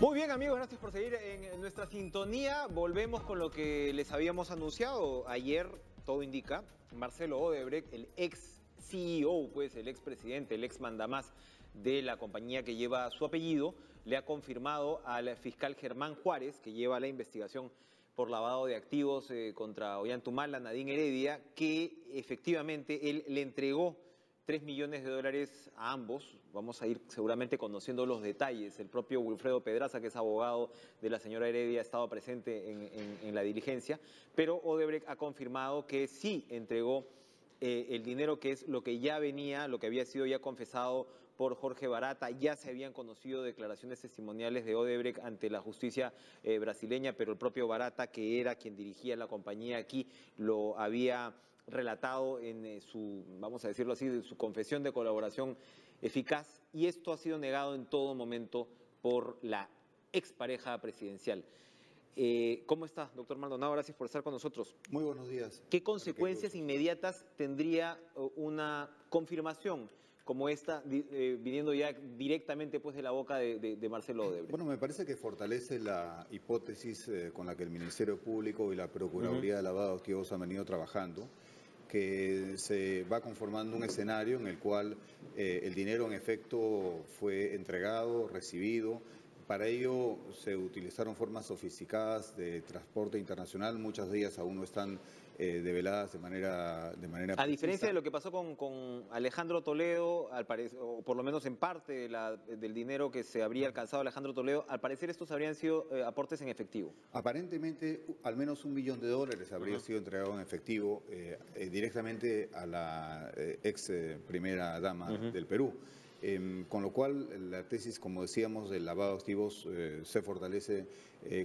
Muy bien, amigos, gracias por seguir en nuestra sintonía. Volvemos con lo que les habíamos anunciado ayer. Todo indica, Marcelo Odebrecht, el ex CEO, pues el ex presidente, el ex mandamás de la compañía que lleva su apellido, le ha confirmado al fiscal Germán Juárez, que lleva la investigación por lavado de activos contra Ollanta Humala, Nadine Heredia, que efectivamente él le entregó 3 millones de dólares a ambos. Vamos a ir seguramente conociendo los detalles. El propio Wilfredo Pedraza, que es abogado de la señora Heredia, ha estado presente en la diligencia, pero Odebrecht ha confirmado que sí entregó el dinero, que es lo que ya venía, lo que había sido ya confesado por Jorge Barata. Ya se habían conocido declaraciones testimoniales de Odebrecht ante la justicia brasileña, pero el propio Barata, que era quien dirigía la compañía aquí, lo había relatado en su, vamos a decirlo así, de su confesión de colaboración eficaz, y esto ha sido negado en todo momento por la expareja presidencial. ¿Cómo está, doctor Maldonado? Gracias por estar con nosotros. Muy buenos días. ¿Qué consecuencias inmediatas tendría una confirmación como esta, viniendo ya directamente pues, de la boca de Marcelo Odebrecht? Bueno, me parece que fortalece la hipótesis con la que el Ministerio Público y la Procuraduría de Lavado de Activos han venido trabajando, que se va conformando un escenario en el cual el dinero en efecto fue entregado, recibido. Para ello se utilizaron formas sofisticadas de transporte internacional, muchas de ellas aún no están develadas de manera A diferencia de lo que pasó con Alejandro Toledo, al parecer, o por lo menos en parte del dinero que se habría alcanzado Alejandro Toledo, al parecer estos habrían sido aportes en efectivo. Aparentemente, al menos $1 millón habría sido entregado en efectivo directamente a la ex primera dama del Perú. Con lo cual, la tesis, como decíamos, del lavado de activos se fortalece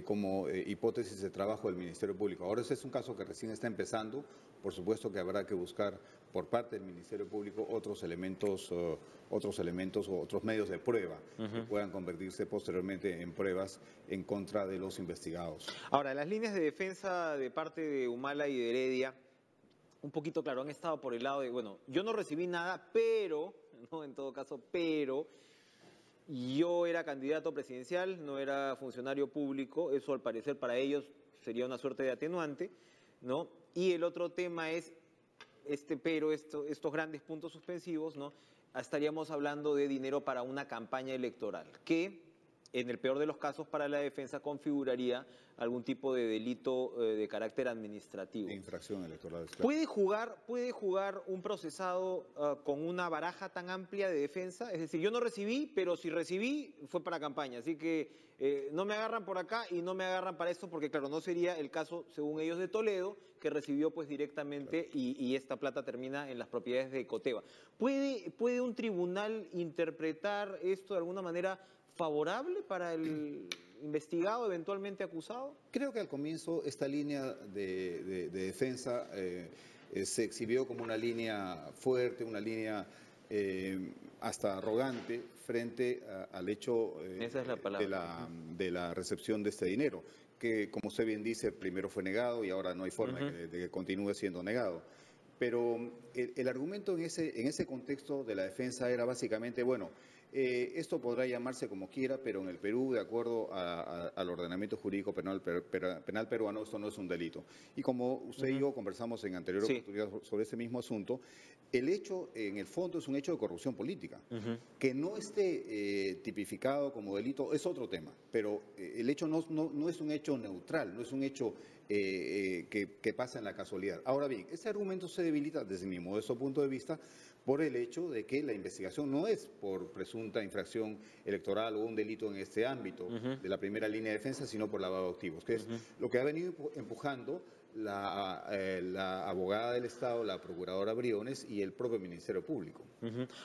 como hipótesis de trabajo del Ministerio Público. Ahora, ese es un caso que recién está empezando. Por supuesto que habrá que buscar por parte del Ministerio Público otros elementos o otros medios de prueba que puedan convertirse posteriormente en pruebas en contra de los investigados. Ahora, las líneas de defensa de parte de Humala y de Heredia, un poquito claro, han estado por el lado de, bueno, yo no recibí nada, pero, no en todo caso, pero yo era candidato presidencial, no era funcionario público, eso al parecer para ellos sería una suerte de atenuante, ¿no? Y el otro tema es, estos grandes puntos suspensivos, ¿no? Estaríamos hablando de dinero para una campaña electoral, que en el peor de los casos para la defensa configuraría algún tipo de delito de carácter administrativo. Infracción electoral. Claro. ¿Puede jugar un procesado con una baraja tan amplia de defensa? Es decir, yo no recibí, pero si recibí fue para campaña, así que no me agarran por acá y no me agarran para esto, porque claro, no sería el caso, según ellos, de Toledo, que recibió pues directamente, claro, y esta plata termina en las propiedades de Coteva. ¿Puede un tribunal interpretar esto de alguna manera favorable para el investigado, eventualmente acusado? Creo que al comienzo esta línea de defensa se exhibió como una línea fuerte, una línea hasta arrogante frente al hecho Esa es la palabra. de la recepción de este dinero, que como usted bien dice, primero fue negado y ahora no hay forma de que continúe siendo negado. Pero el argumento en ese contexto de la defensa era básicamente, bueno, esto podrá llamarse como quiera, pero en el Perú, de acuerdo al ordenamiento jurídico penal peruano, esto no es un delito. Y como usted y yo conversamos en anterior oportunidad sobre ese mismo asunto, el hecho, en el fondo, es un hecho de corrupción política. Que no esté tipificado como delito es otro tema, pero el hecho no es un hecho neutral, no es un hecho que pasa en la casualidad. Ahora bien, ese argumento se debilita desde mi modesto punto de vista por el hecho de que la investigación no es por presunta infracción electoral o un delito en este ámbito de la primera línea de defensa, sino por lavado de activos, que es lo que ha venido empujando la abogada del Estado, la procuradora Briones y el propio Ministerio Público.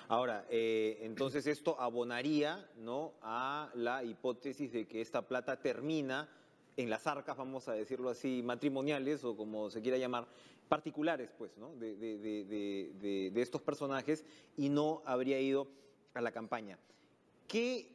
Ahora, entonces esto abonaría, ¿no?, a la hipótesis de que esta plata termina en las arcas, vamos a decirlo así, matrimoniales o como se quiera llamar, particulares, pues, ¿no?, de estos personajes, y no habría ido a la campaña. ¿Qué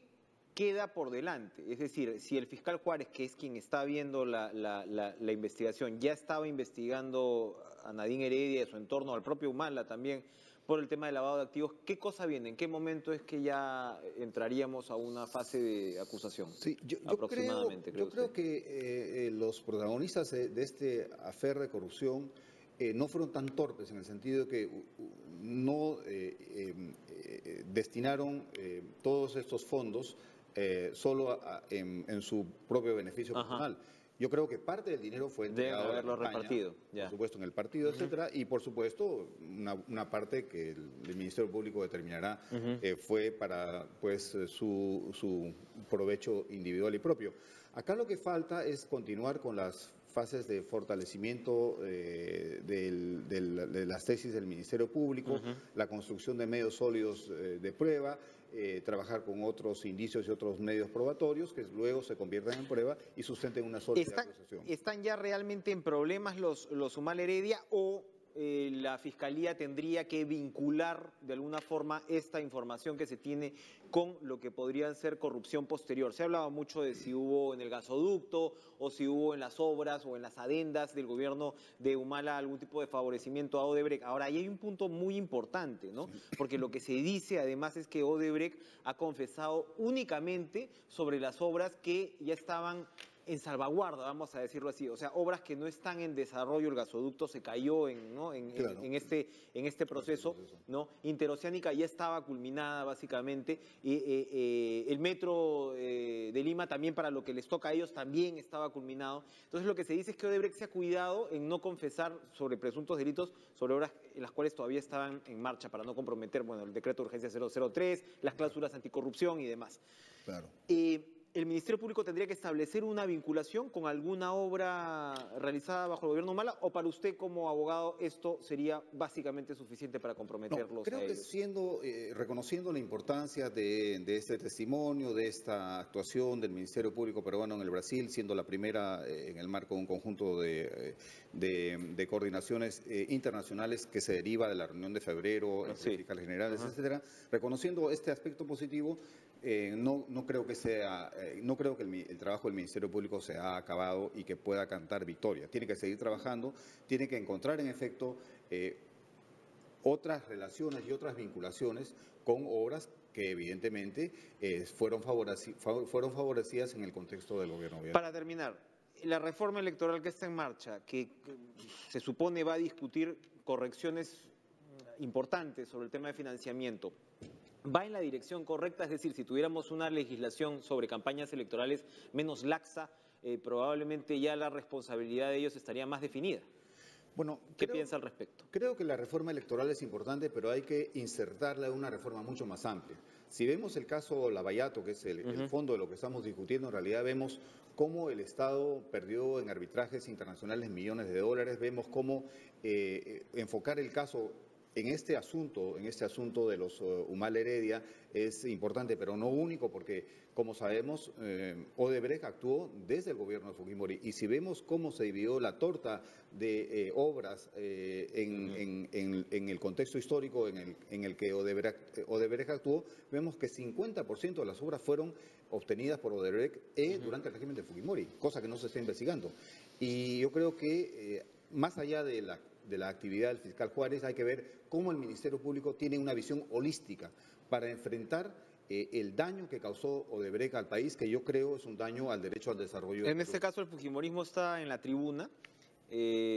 queda por delante? Es decir, si el fiscal Juárez, que es quien está viendo la investigación, ya estaba investigando a Nadine Heredia y su entorno, al propio Humala también, por el tema del lavado de activos. ¿Qué cosa viene? ¿En qué momento es que ya entraríamos a una fase de acusación? Sí, Aproximadamente, yo usted. creo que los protagonistas de este afer de corrupción no fueron tan torpes en el sentido de que no destinaron todos estos fondos solo en su propio beneficio personal. Yo creo que parte del dinero fue entregado a la haberlo campaña, repartido, ya. por supuesto en el partido, etcétera, y por supuesto una parte que el Ministerio Público determinará fue para pues su provecho individual y propio. Acá lo que falta es continuar con las fases de fortalecimiento de las tesis del Ministerio Público, la construcción de medios sólidos de prueba, trabajar con otros indicios y otros medios probatorios que luego se conviertan en prueba y sustenten una sólida acusación. ¿Están ya realmente en problemas los Humala Heredia o la Fiscalía tendría que vincular de alguna forma esta información que se tiene con lo que podría ser corrupción posterior? Se ha hablado mucho de si hubo en el gasoducto o si hubo en las obras o en las adendas del gobierno de Humala algún tipo de favorecimiento a Odebrecht. Ahora, ahí hay un punto muy importante, ¿no? Porque lo que se dice además es que Odebrecht ha confesado únicamente sobre las obras que ya estaban en salvaguarda, vamos a decirlo así, o sea, obras que no están en desarrollo, el gasoducto se cayó en este proceso, ¿no? Interoceánica ya estaba culminada básicamente, y el metro de Lima también para lo que les toca a ellos también estaba culminado. Entonces lo que se dice es que Odebrecht se ha cuidado en no confesar sobre presuntos delitos, sobre obras en las cuales todavía estaban en marcha para no comprometer, bueno, el decreto de urgencia 003, las cláusulas anticorrupción y demás. Claro. ¿El Ministerio Público tendría que establecer una vinculación con alguna obra realizada bajo el gobierno Humala o para usted como abogado esto sería básicamente suficiente para comprometerlos creo a ellos? que reconociendo la importancia de este testimonio, de esta actuación del Ministerio Público peruano en el Brasil, siendo la primera en el marco de un conjunto de coordinaciones internacionales que se deriva de la reunión de febrero, entre fiscales generales, etcétera, reconociendo este aspecto positivo, no creo que el trabajo del Ministerio Público se ha acabado y que pueda cantar victoria. Tiene que seguir trabajando, tiene que encontrar en efecto otras relaciones y otras vinculaciones con obras que evidentemente fueron favorecidas en el contexto del gobierno. Para terminar, la reforma electoral que está en marcha, que se supone va a discutir correcciones importantes sobre el tema de financiamiento, ¿va en la dirección correcta? Es decir, si tuviéramos una legislación sobre campañas electorales menos laxa, probablemente ya la responsabilidad de ellos estaría más definida. Bueno, ¿Qué piensa al respecto? Creo que la reforma electoral es importante, pero hay que insertarla en una reforma mucho más amplia. Si vemos el caso Lavallato, que es el fondo de lo que estamos discutiendo, en realidad vemos cómo el Estado perdió en arbitrajes internacionales millones de dólares, vemos cómo enfocar el caso en este asunto de los Humala Heredia es importante, pero no único, porque, como sabemos, Odebrecht actuó desde el gobierno de Fujimori. Y si vemos cómo se dividió la torta de obras en el contexto histórico en el que Odebrecht actuó, vemos que 50% de las obras fueron obtenidas por Odebrecht durante el régimen de Fujimori, cosa que no se está investigando. Y yo creo que, más allá de la actividad del fiscal Juárez, hay que ver cómo el Ministerio Público tiene una visión holística para enfrentar el daño que causó Odebrecht al país, que yo creo es un daño al derecho al desarrollo. En este caso el fujimorismo está en la tribuna,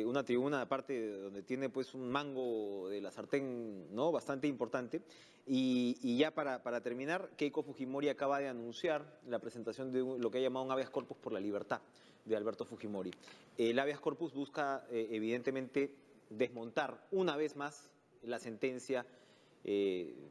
una tribuna aparte donde tiene pues un mango de la sartén, ¿no?, bastante importante. Y ya para terminar, Keiko Fujimori acaba de anunciar la presentación de lo que ha llamado un habeas corpus por la libertad de Alberto Fujimori. El habeas corpus busca evidentemente desmontar una vez más la sentencia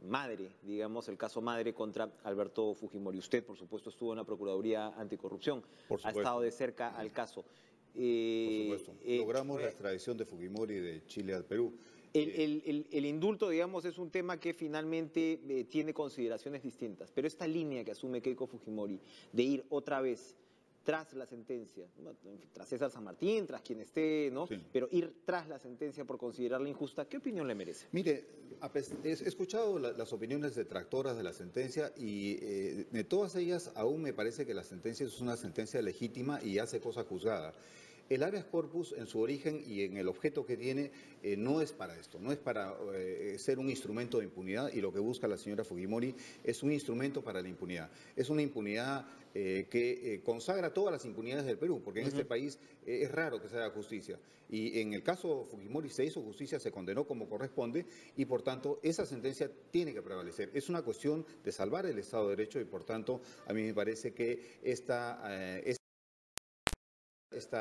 madre, digamos, el caso madre contra Alberto Fujimori. Usted, por supuesto, estuvo en la Procuraduría Anticorrupción, ha estado de cerca al caso. Por supuesto. Logramos la extradición de Fujimori de Chile al Perú. El indulto, digamos, es un tema que finalmente tiene consideraciones distintas, pero esta línea que asume Keiko Fujimori de ir otra vez tras la sentencia, tras César San Martín, tras quien esté, ¿no? Sí. Pero ir tras la sentencia por considerarla injusta, ¿qué opinión le merece? Mire, he escuchado las opiniones detractoras de la sentencia y de todas ellas aún me parece que la sentencia es una sentencia legítima y hace cosa juzgada. El habeas corpus en su origen y en el objeto que tiene no es para esto, no es para ser un instrumento de impunidad, y lo que busca la señora Fujimori es un instrumento para la impunidad. Es una impunidad que consagra todas las impunidades del Perú, porque en este país es raro que se haga justicia. Y en el caso Fujimori se hizo justicia, se condenó como corresponde, y por tanto esa sentencia tiene que prevalecer. Es una cuestión de salvar el Estado de Derecho, y por tanto a mí me parece que esta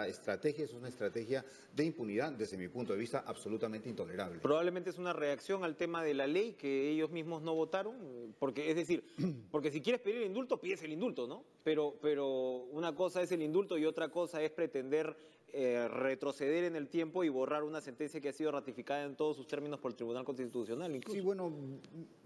estrategia es una estrategia de impunidad, desde mi punto de vista, absolutamente intolerable. Probablemente es una reacción al tema de la ley que ellos mismos no votaron, porque es decir, porque si quieres pedir el indulto, pides el indulto, ¿no? Pero una cosa es el indulto y otra cosa es pretender retroceder en el tiempo y borrar una sentencia que ha sido ratificada en todos sus términos por el Tribunal Constitucional, incluso. Sí, bueno,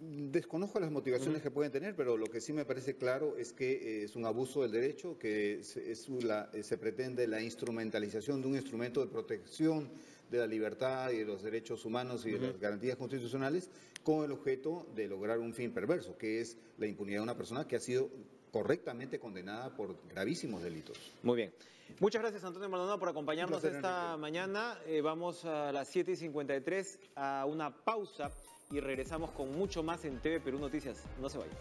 desconozco las motivaciones que pueden tener, pero lo que sí me parece claro es que es un abuso del derecho, que se pretende la instrumentalización de un instrumento de protección de la libertad y de los derechos humanos y de las garantías constitucionales, con el objeto de lograr un fin perverso, que es la impunidad de una persona que ha sido correctamente condenada por gravísimos delitos. Muy bien. Muchas gracias, Antonio Maldonado, por acompañarnos esta mañana. Vamos a las 7:53 a una pausa y regresamos con mucho más en TV Perú Noticias. No se vayan.